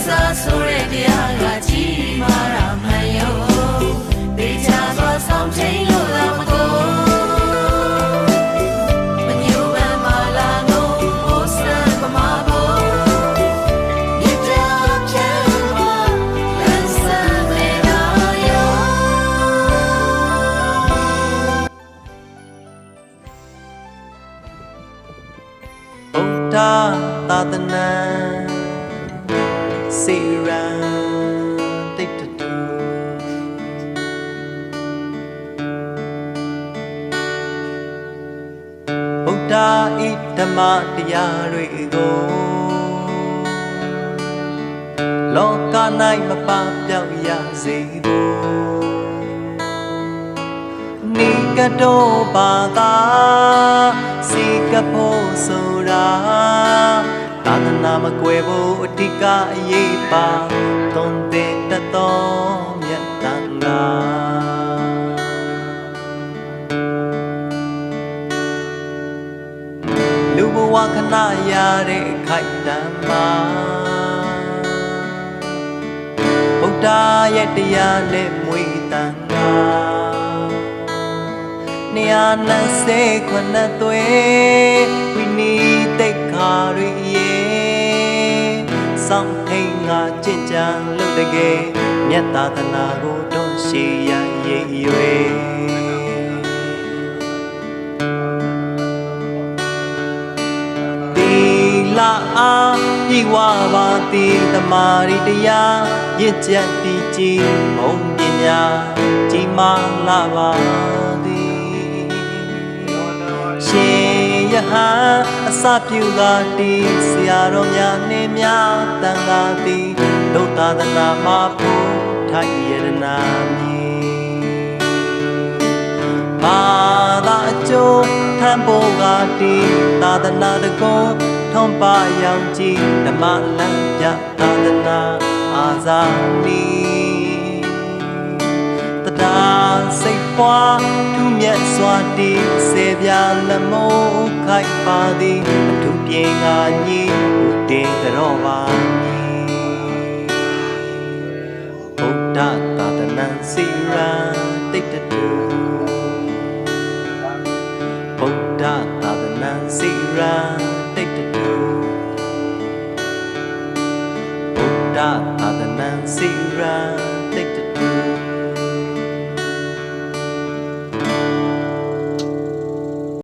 စာဆိုတဲ့တရားကကြီးမားတာမှန်ရောတေချာစွာဆောင်ချိန်လို့သာမကိုမညိုဘဲမလာနိုးဟိုစံပမာဖို့မြစ်တာဖြန်းမှာလမ်းစံလေနာရောဘုရားသာသနာစေရန်တိတ်တူဘုရားဤဓမ္မတရားတွေကိုလောက၌မပပြောက်ရစေဖို့နိကတောဘာသာစေကဖို့ဆိုတာသာသနာမကွယ်ဖို့အဓိကအရေးပါသွန်သင်တတ်သောမြတ်တန်ခါလူဘဝခဏရတဲ့အခိုက်တမ်းမှာဗုဒ္ဓရဲ့တရားနဲ့မွေးတန်ခါ229သွေဝိနည်းတိတ်ခါတွေစောင့်ထိန်ငါကြင်ကြံလို့တကယ်မြတ်သာသနာကိုတွန်းရှိရရည်ရွယ်ဒီလာအားဤဝပါတိသမာဓိတရားရင့်ကျက်တည်ကြည်ဘုံပညာကြီးမားလာပါရှင်ယဟန်အစပြုကတိဆရာတော်များနှင့်များတန်ခါသည်ဒုသာသနာမှာဖို့ထိုက်ရတနာမည်ဘာသာအကျိုးထံဖို့ကတိသာသနာတကုံထုံးပါရောင်ကြည်ဓမ္မလမ်းပြသာသနာအာဇာနည်တရားစိတ်ပွားထူးမြတ်စွာတည်စေပြလက်မိုးခိုက်ပါသည်အထူးပြေငါညီဦးတင်ကြောပါမည်ဗုဒ္ဓသာသနာစီရန်တိတ်